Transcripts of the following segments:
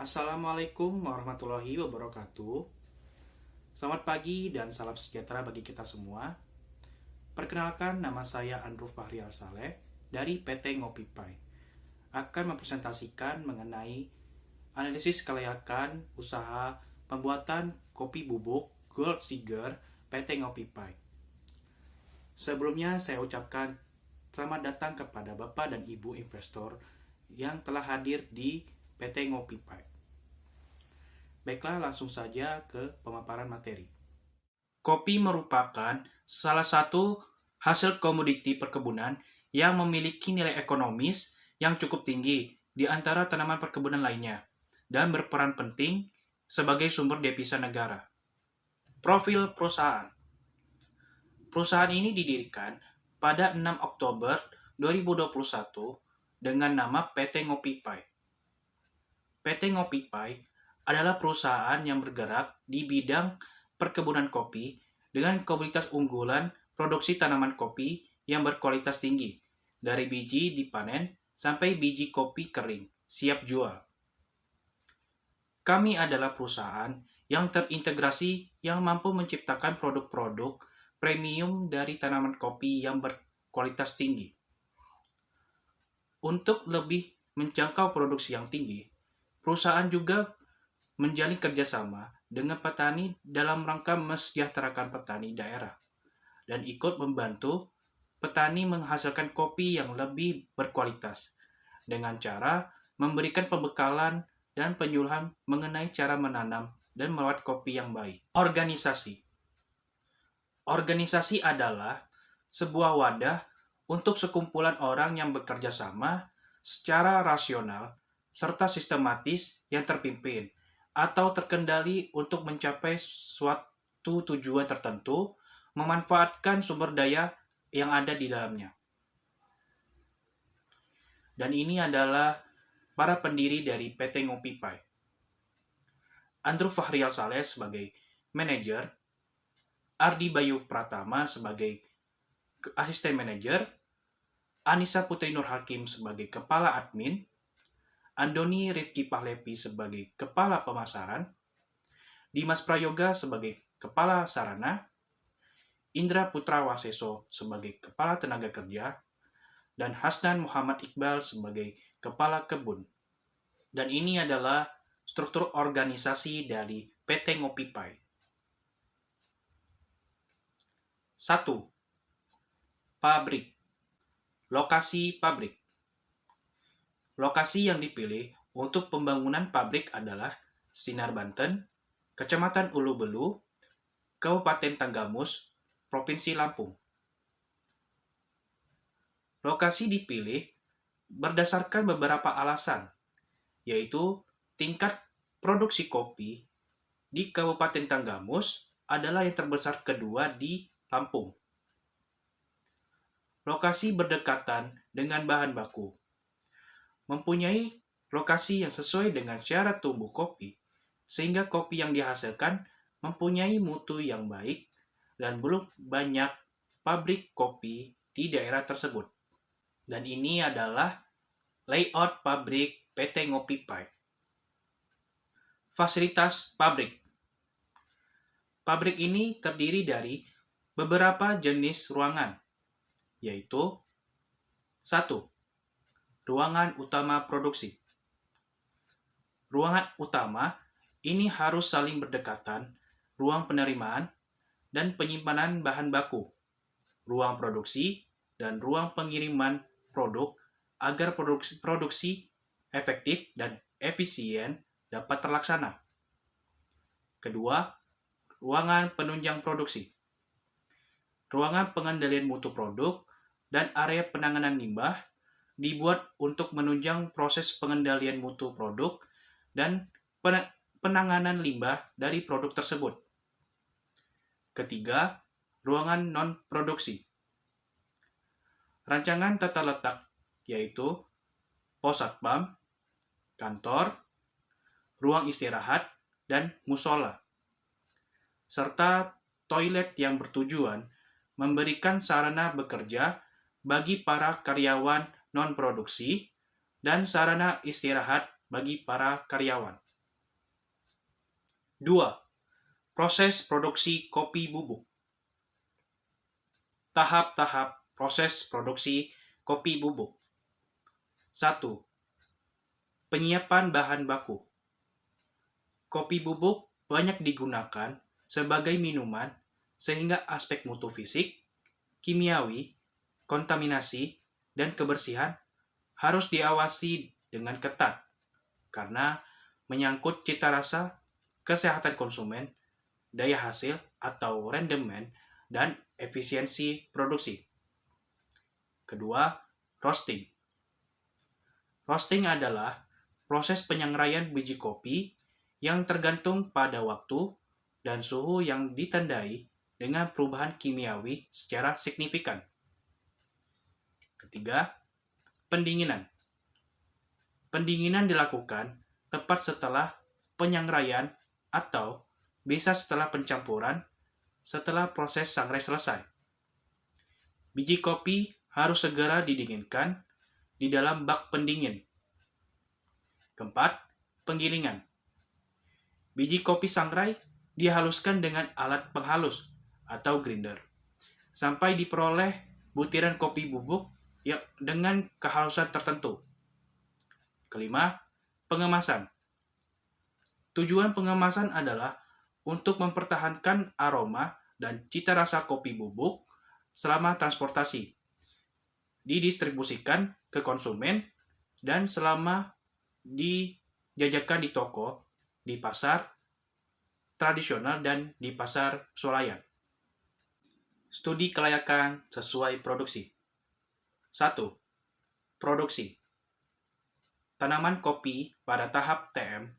Assalamualaikum warahmatullahi wabarakatuh. Selamat pagi dan salam sejahtera bagi kita semua. Perkenalkan, nama saya Andrew Fahrial Saleh dari PT Ngopi Pai. Akan mempresentasikan mengenai analisis kelayakan usaha pembuatan kopi bubuk Gold Seeger PT Ngopi Pai. Sebelumnya saya ucapkan selamat datang kepada Bapak dan Ibu investor yang telah hadir di PT Ngopi Pai. Baiklah, langsung saja ke pemaparan materi. Kopi merupakan salah satu hasil komoditi perkebunan yang memiliki nilai ekonomis yang cukup tinggi di antara tanaman perkebunan lainnya dan berperan penting sebagai sumber devisa negara. Profil perusahaan. Perusahaan ini didirikan pada 6 Oktober 2021 dengan nama PT Ngopi Pai. PT Ngopi Pai adalah perusahaan yang bergerak di bidang perkebunan kopi dengan komoditas unggulan produksi tanaman kopi yang berkualitas tinggi, dari biji dipanen sampai biji kopi kering, siap jual. Kami adalah perusahaan yang terintegrasi yang mampu menciptakan produk-produk premium dari tanaman kopi yang berkualitas tinggi. Untuk lebih menjangkau produksi yang tinggi, perusahaan juga menjalin kerjasama dengan petani dalam rangka mesejahterakan petani daerah dan ikut membantu petani menghasilkan kopi yang lebih berkualitas dengan cara memberikan pembekalan dan penyuluhan mengenai cara menanam dan merawat kopi yang baik. Organisasi. Organisasi adalah sebuah wadah untuk sekumpulan orang yang bekerja sama secara rasional serta sistematis yang terpimpin atau terkendali untuk mencapai suatu tujuan tertentu, memanfaatkan sumber daya yang ada di dalamnya. Dan ini adalah para pendiri dari PT Ngopi Pai. Andrew Fahrial Saleh sebagai manajer, Ardi Bayu Pratama sebagai asisten manajer, Anissa Putri Nur Hakim sebagai kepala admin, Andoni Rifki Pahlepi sebagai kepala pemasaran, Dimas Prayoga sebagai kepala sarana, Indra Putra Waseso sebagai kepala tenaga kerja, dan Hasnan Muhammad Iqbal sebagai kepala kebun. Dan ini adalah struktur organisasi dari PT Ngopi Pai. 1. Pabrik. Lokasi pabrik. Lokasi yang dipilih untuk pembangunan pabrik adalah Sinar Banten, Kecamatan Ulu Belu, Kabupaten Tanggamus, Provinsi Lampung. Lokasi dipilih berdasarkan beberapa alasan, yaitu tingkat produksi kopi di Kabupaten Tanggamus adalah yang terbesar kedua di Lampung. Lokasi berdekatan dengan bahan baku. Mempunyai lokasi yang sesuai dengan syarat tumbuh kopi, sehingga kopi yang dihasilkan mempunyai mutu yang baik dan belum banyak pabrik kopi di daerah tersebut. Dan ini adalah layout pabrik PT Ngopi Pai. Fasilitas pabrik. Pabrik ini terdiri dari beberapa jenis ruangan, yaitu 1. Ruangan utama produksi. Ruangan utama ini harus saling berdekatan, ruang penerimaan dan penyimpanan bahan baku, ruang produksi, dan ruang pengiriman produk agar produksi efektif dan efisien dapat terlaksana. Kedua, ruangan penunjang produksi. Ruangan pengendalian mutu produk dan area penanganan limbah dibuat untuk menunjang proses pengendalian mutu produk dan penanganan limbah dari produk tersebut. Ketiga, ruangan non-produksi. Rancangan tata letak yaitu pos satpam, kantor, ruang istirahat, dan musola, serta toilet yang bertujuan memberikan sarana bekerja bagi para karyawan non-produksi dan sarana istirahat bagi para karyawan. 2. Proses produksi kopi bubuk. Tahap-tahap proses produksi kopi bubuk. 1. Penyiapan bahan baku. Kopi bubuk banyak digunakan sebagai minuman sehingga aspek mutu fisik, kimiawi, kontaminasi, dan kebersihan harus diawasi dengan ketat karena menyangkut cita rasa, kesehatan konsumen, daya hasil atau rendemen, dan efisiensi produksi. Kedua, roasting. Roasting adalah proses penyangraian biji kopi yang tergantung pada waktu dan suhu yang ditandai dengan perubahan kimiawi secara signifikan. Ketiga, pendinginan. Pendinginan dilakukan tepat setelah penyangraian atau bisa setelah pencampuran setelah proses sangrai selesai. Biji kopi harus segera didinginkan di dalam bak pendingin. Keempat, penggilingan. Biji kopi sangrai dihaluskan dengan alat penghalus atau grinder sampai diperoleh butiran kopi bubuk yang dengan kehalusan tertentu. Kelima, pengemasan. Tujuan pengemasan adalah untuk mempertahankan aroma dan cita rasa kopi bubuk selama transportasi, didistribusikan ke konsumen, dan selama dijajakan di toko, di pasar tradisional, dan di pasar swalayan. Studi kelayakan sesuai produksi. 1. Produksi. Tanaman kopi pada tahap TM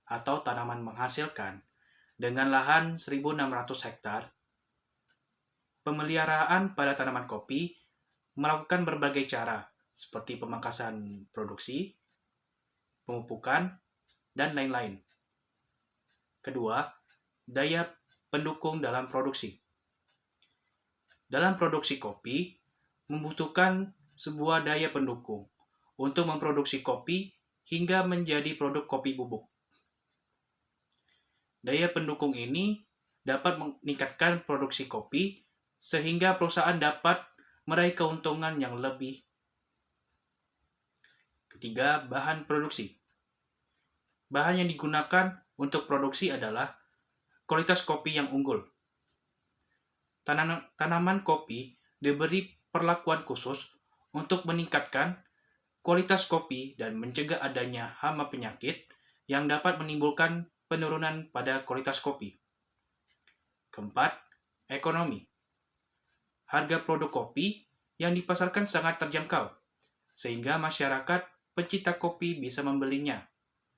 atau tanaman menghasilkan dengan lahan 1.600 hektar. Pemeliharaan pada tanaman kopi melakukan berbagai cara seperti pemangkasan produksi, pemupukan, dan lain-lain. Kedua, daya pendukung dalam produksi. Dalam produksi kopi, membutuhkan sebuah daya pendukung untuk memproduksi kopi hingga menjadi produk kopi bubuk. Daya pendukung ini dapat meningkatkan produksi kopi sehingga perusahaan dapat meraih keuntungan yang lebih. Ketiga, bahan produksi. Bahan yang digunakan untuk produksi adalah kualitas kopi yang unggul. Tanaman kopi diberi perlakuan khusus untuk meningkatkan kualitas kopi dan mencegah adanya hama penyakit yang dapat menimbulkan penurunan pada kualitas kopi. Keempat, ekonomi. Harga produk kopi yang dipasarkan sangat terjangkau, sehingga masyarakat pencinta kopi bisa membelinya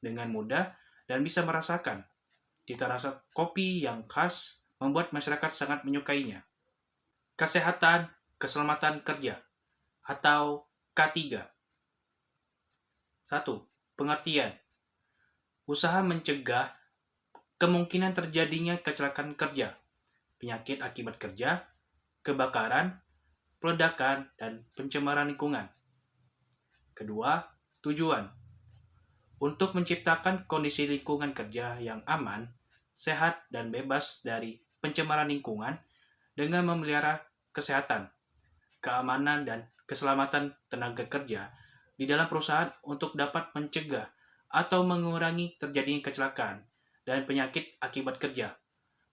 dengan mudah dan bisa merasakan cita rasa kopi yang khas membuat masyarakat sangat menyukainya. Kesehatan, keselamatan kerja atau K3. 1. Pengertian. Usaha mencegah kemungkinan terjadinya kecelakaan kerja, penyakit akibat kerja, kebakaran, peledakan, dan pencemaran lingkungan. Kedua, tujuan. Untuk menciptakan kondisi lingkungan kerja yang aman, sehat, dan bebas dari pencemaran lingkungan dengan memelihara kesehatan, keamanan, dan keselamatan tenaga kerja di dalam perusahaan untuk dapat mencegah atau mengurangi terjadinya kecelakaan dan penyakit akibat kerja,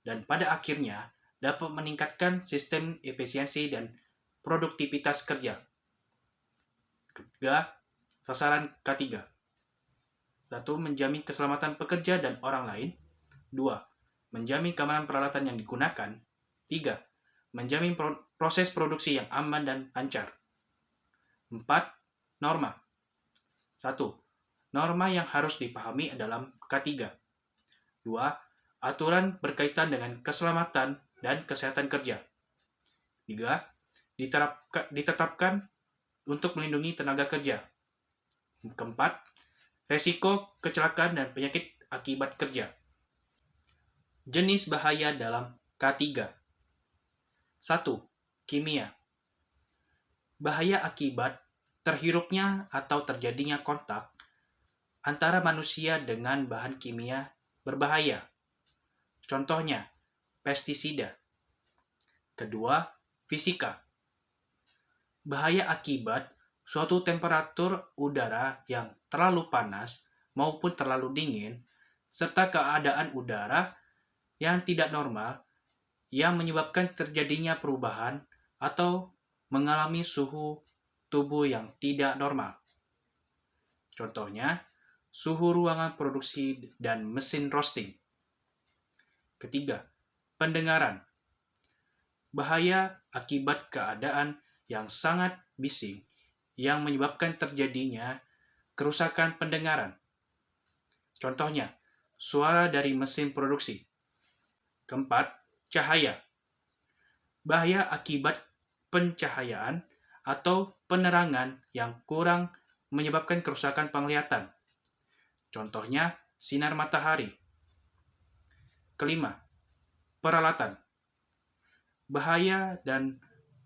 dan pada akhirnya dapat meningkatkan sistem efisiensi dan produktivitas kerja. Ketiga, sasaran K3. 1. Menjamin keselamatan pekerja dan orang lain. 2. Menjamin keamanan peralatan yang digunakan. 3. Menjamin proses produksi yang aman dan lancar. 4. Norma. 1. Norma yang harus dipahami dalam K3. 2. Aturan berkaitan dengan keselamatan dan kesehatan kerja. 3. Ditetapkan untuk melindungi tenaga kerja. Keempat, resiko kecelakaan dan penyakit akibat kerja. Jenis bahaya dalam K3. 1. Kimia. Bahaya akibat terhirupnya atau terjadinya kontak antara manusia dengan bahan kimia berbahaya. Contohnya, pestisida. Kedua, fisika. Bahaya akibat suatu temperatur udara yang terlalu panas maupun terlalu dingin, serta keadaan udara yang tidak normal yang menyebabkan terjadinya perubahan atau mengalami suhu tubuh yang tidak normal. Contohnya, suhu ruangan produksi dan mesin roasting. Ketiga, pendengaran. Bahaya akibat keadaan yang sangat bising yang menyebabkan terjadinya kerusakan pendengaran. Contohnya, suara dari mesin produksi. Keempat, cahaya. Bahaya akibat pencahayaan atau penerangan yang kurang menyebabkan kerusakan penglihatan. Contohnya, sinar matahari. Kelima, peralatan. Bahaya dan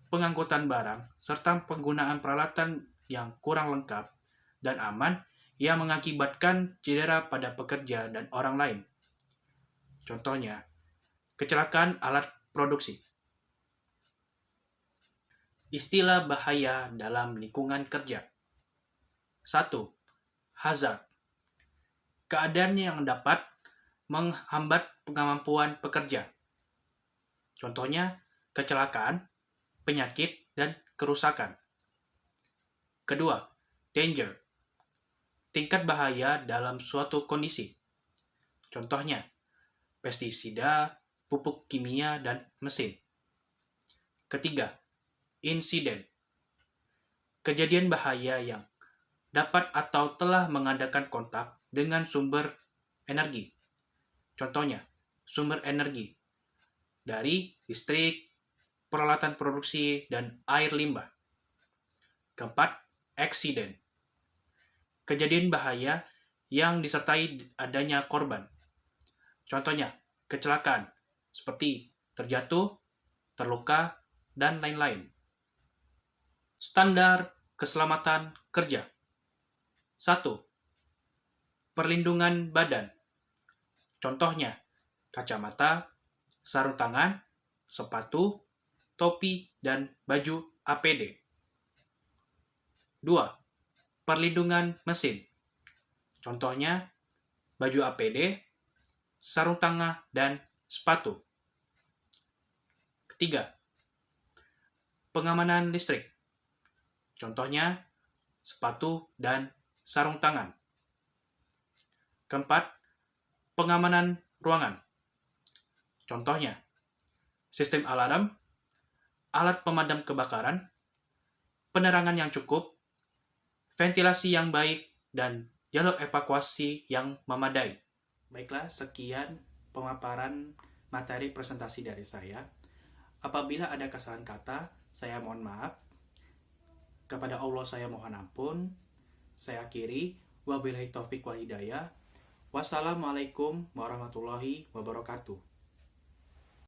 pengangkutan barang serta penggunaan peralatan yang kurang lengkap dan aman yang mengakibatkan cedera pada pekerja dan orang lain. Contohnya, kecelakaan alat produksi. Istilah bahaya dalam lingkungan kerja. 1. Hazard. Keadaan yang dapat menghambat kemampuan pekerja. Contohnya, kecelakaan, penyakit, dan kerusakan. Kedua, danger. Tingkat bahaya dalam suatu kondisi. Contohnya, pestisida, pupuk kimia, dan mesin. Ketiga, insiden. Kejadian bahaya yang dapat atau telah mengadakan kontak dengan sumber energi. Contohnya, sumber energi dari listrik, peralatan produksi, dan air limbah. Keempat, accident. Kejadian bahaya yang disertai adanya korban. Contohnya, kecelakaan seperti terjatuh, terluka, dan lain-lain. Standar keselamatan kerja. 1. Perlindungan badan. Contohnya, kacamata, sarung tangan, sepatu, topi, dan baju APD. 2. Perlindungan mesin. Contohnya, baju APD, sarung tangan, dan sepatu. Ketiga, pengamanan listrik. Contohnya, sepatu dan sarung tangan. Keempat, pengamanan ruangan. Contohnya, sistem alarm, alat pemadam kebakaran, penerangan yang cukup, ventilasi yang baik, dan jalur evakuasi yang memadai. Baiklah, sekian pemaparan materi presentasi dari saya. Apabila ada kesalahan kata, saya mohon maaf. Kepada Allah saya mohon ampun. Saya akhiri. Wabillahi taufiq wal hidayah. Wassalamualaikum warahmatullahi wabarakatuh.